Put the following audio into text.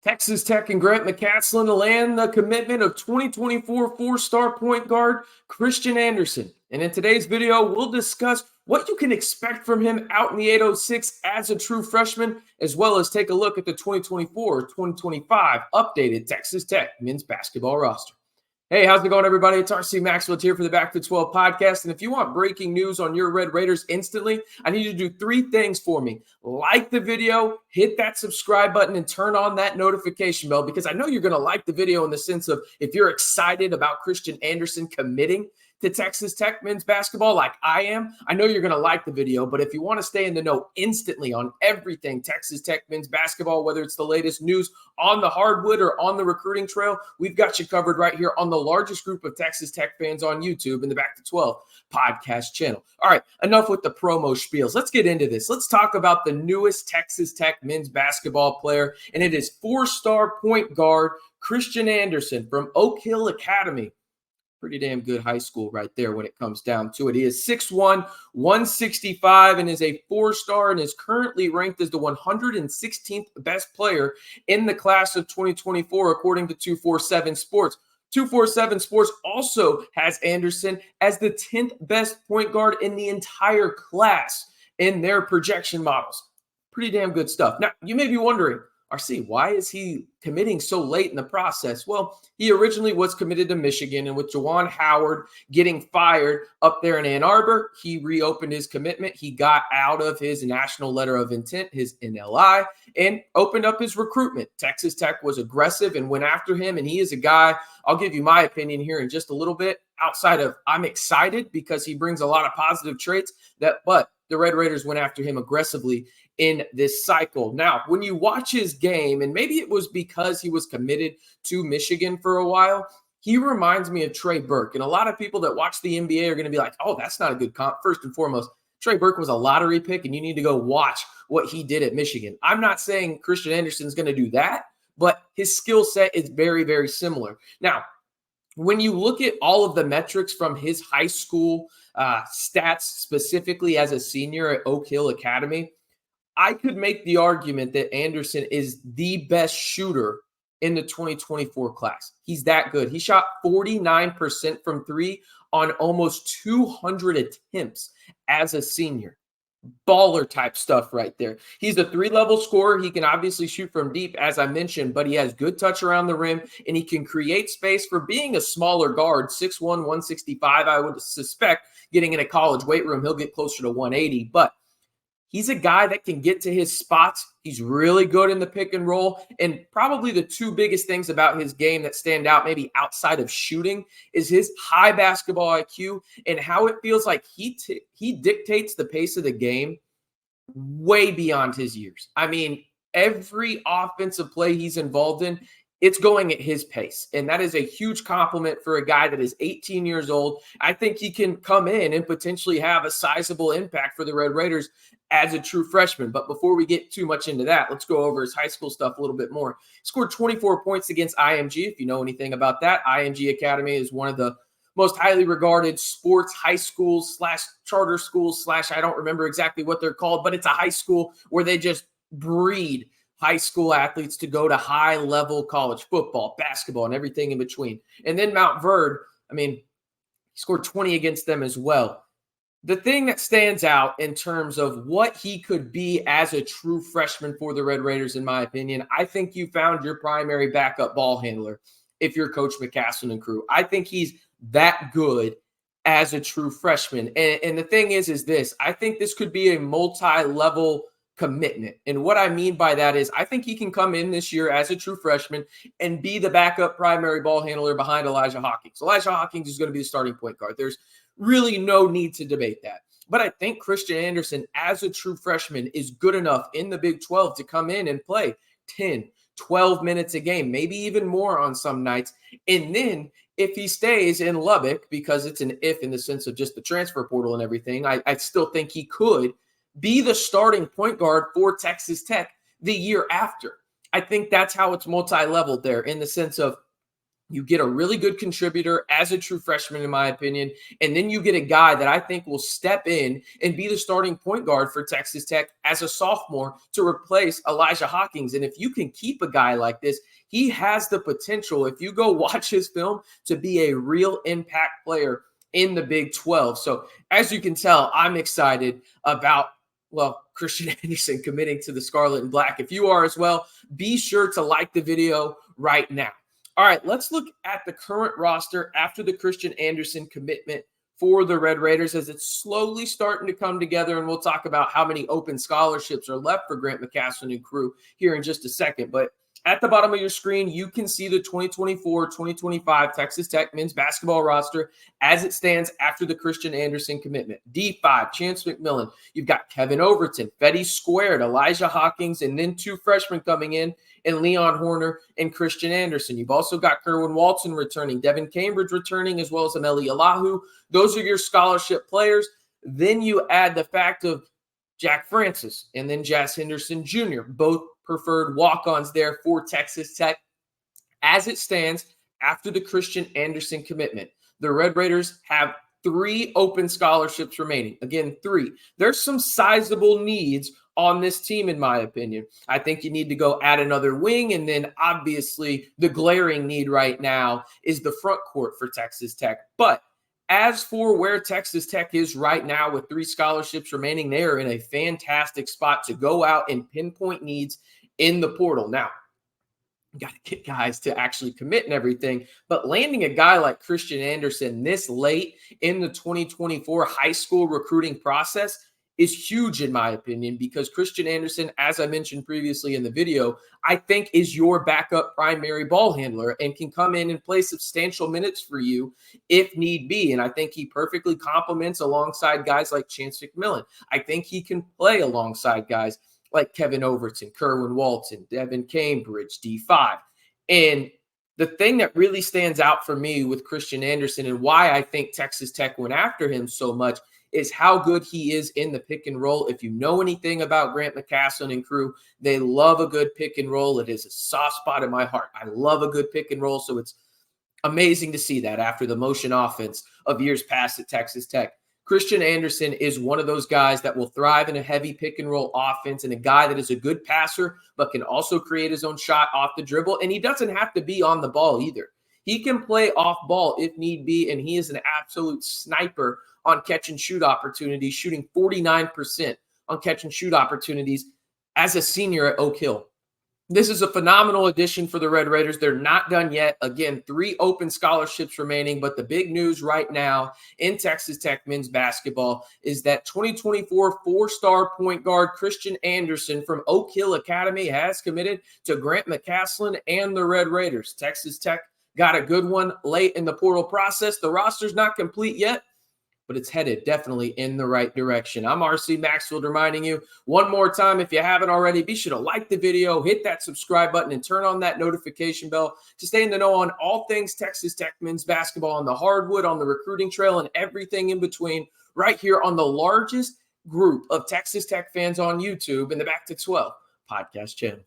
Texas Tech and Grant McCasland land the commitment of 2024 four-star point guard Christian Anderson. And in today's video, we'll discuss what you can expect from him out in the 806 as a true freshman, as well as take a look at the 2024-2025 updated Texas Tech men's basketball roster. Hey, how's it going, everybody? It's RC Maxfield here for the Back to 12 podcast. And if you want breaking news on your Red Raiders instantly, I need you to do three things for me. Like the video, hit that subscribe button, and turn on that notification bell, because I know you're going to like the video in the sense of if you're excited about Christian Anderson committing to Texas Tech men's basketball like I am, I know you're going to like the video. But if you want to stay in the know instantly on everything Texas Tech men's basketball, whether it's the latest news on the hardwood or on the recruiting trail, we've got you covered right here on the largest group of Texas Tech fans on YouTube in the Back to 12 podcast channel. All right, enough with the promo spiels. Let's get into this. Let's talk about the newest Texas Tech men's basketball player, and it is four-star point guard Christian Anderson from Oak Hill Academy. Pretty damn good high school right there when it comes down to it. He is 6'1", 165, and is a four-star and is currently ranked as the 116th best player in the class of 2024, according to 247 Sports. 247 Sports also has Anderson as the 10th best point guard in the entire class in their projection models. Pretty damn good stuff. Now, you may be wondering, RC, why is he committing so late in the process? Well, he originally was committed to Michigan, and with Juwan Howard getting fired up there in Ann Arbor, he reopened his commitment. He got out of his national letter of intent, his NLI, and opened up his recruitment. Texas Tech was aggressive and went after him, and he is a guy, I'll give you my opinion here in just a little bit, outside of I'm excited because he brings a lot of positive traits, but the Red Raiders went after him aggressively in this cycle. Now, when you watch his game, and maybe it was because he was committed to Michigan for a while, he reminds me of Trey Burke. And a lot of people that watch the NBA are going to be like, oh, that's not a good comp. First and foremost, Trey Burke was a lottery pick, and you need to go watch what he did at Michigan. I'm not saying Christian Anderson is going to do that, but his skill set is very, very similar. Now, when you look at all of the metrics from his high school stats, specifically as a senior at Oak Hill Academy, I could make the argument that Anderson is the best shooter in the 2024 class. He's that good. He shot 49% from three on almost 200 attempts as a senior. Baller type stuff right there. He's a three-level scorer. He can obviously shoot from deep, as I mentioned, but he has good touch around the rim, and he can create space for being a smaller guard, 6'1", 165. I would suspect getting in a college weight room, he'll get closer to 180, but he's a guy that can get to his spots. He's really good in the pick and roll. And probably the two biggest things about his game that stand out, maybe outside of shooting, is his high basketball IQ and how it feels like he dictates the pace of the game way beyond his years. I mean, every offensive play he's involved in, it's going at his pace. And that is a huge compliment for a guy that is 18 years old. I think he can come in and potentially have a sizable impact for the Red Raiders as a true freshman. But before we get too much into that, let's go over his high school stuff a little bit more. He scored 24 points against IMG. If you know anything about that, IMG Academy is one of the most highly regarded sports high schools / charter schools / I don't remember exactly what they're called, but it's a high school where they just breed high school athletes to go to high-level college football, basketball, and everything in between. And then Mount Verde, I mean, he scored 20 against them as well. The thing that stands out in terms of what he could be as a true freshman for the Red Raiders, in my opinion, I think you found your primary backup ball handler if you're Coach McCasland and crew. I think he's that good as a true freshman. And the thing is this, I think this could be a multi-level commitment. And what I mean by that is I think he can come in this year as a true freshman and be the backup primary ball handler behind Elijah Hawkins. Elijah Hawkins is going to be the starting point guard. There's really no need to debate that. But I think Christian Anderson as a true freshman is good enough in the Big 12 to come in and play 10, 12 minutes a game, maybe even more on some nights. And then if he stays in Lubbock, because it's an if in the sense of just the transfer portal and everything, I still think he could be the starting point guard for Texas Tech the year after. I think that's how it's multi-leveled there in the sense of You get a really good contributor as a true freshman, in my opinion. And then you get a guy that I think will step in and be the starting point guard for Texas Tech as a sophomore to replace Elijah Hawkins. And if you can keep a guy like this, he has the potential, if you go watch his film, to be a real impact player in the Big 12. So as you can tell, I'm excited about, well, Christian Anderson committing to the Scarlet and Black. If you are as well, be sure to like the video right now. All right, let's look at the current roster after the Christian Anderson commitment for the Red Raiders as it's slowly starting to come together, and we'll talk about how many open scholarships are left for Grant McCasland and crew here in just a second. But at the bottom of your screen, you can see the 2024-2025 Texas Tech men's basketball roster as it stands after the Christian Anderson commitment. D5, Chance McMillan. You've got Kevin Overton, Fetty Squared, Elijah Hawkins, and then two freshmen coming in, and Leon Horner and Christian Anderson. You've also got Kerwin Walton returning, Devin Cambridge returning, as well as Ameli Alahu. Those are your scholarship players. Then you add the fact of Jack Francis and then Jazz Henderson Jr., both preferred walk-ons there for Texas Tech. As it stands after the Christian Anderson commitment, the Red Raiders have 3 open scholarships remaining. Again, 3. There's some sizable needs on this team, in my opinion. I think you need to go add another wing, and then obviously the glaring need right now is the front court for Texas Tech. But as for where Texas Tech is right now with 3 scholarships remaining, they are in a fantastic spot to go out and pinpoint needs in the portal. Now, you got to get guys to actually commit and everything, but landing a guy like Christian Anderson this late in the 2024 high school recruiting process is huge, in my opinion, because Christian Anderson, as I mentioned previously in the video, I think is your backup primary ball handler and can come in and play substantial minutes for you if need be. And I think he perfectly complements alongside guys like Chance McMillan. I think he can play alongside guys like Kevin Overton, Kerwin Walton, Devin Cambridge, D5. And the thing that really stands out for me with Christian Anderson and why I think Texas Tech went after him so much is how good he is in the pick and roll. If you know anything about Grant McCasland and crew, they love a good pick and roll. It is a soft spot in my heart. I love a good pick and roll, so it's amazing to see that after the motion offense of years past at Texas Tech. Christian Anderson is one of those guys that will thrive in a heavy pick and roll offense, and a guy that is a good passer but can also create his own shot off the dribble, and he doesn't have to be on the ball either. He can play off ball if need be, and he is an absolute sniper on catch and shoot opportunities, shooting 49% on catch and shoot opportunities as a senior at Oak Hill. This is a phenomenal addition for the Red Raiders. They're not done yet. Again, 3 open scholarships remaining, but the big news right now in Texas Tech men's basketball is that 2024 4-star point guard Christian Anderson from Oak Hill Academy has committed to Grant McCasland and the Red Raiders. Texas Tech got a good one late in the portal process. The roster's not complete yet, but it's headed definitely in the right direction. I'm RC Maxfield reminding you one more time, if you haven't already, be sure to like the video, hit that subscribe button, and turn on that notification bell to stay in the know on all things Texas Tech men's basketball on the hardwood, on the recruiting trail, and everything in between right here on the largest group of Texas Tech fans on YouTube in the Back to 12 podcast channel.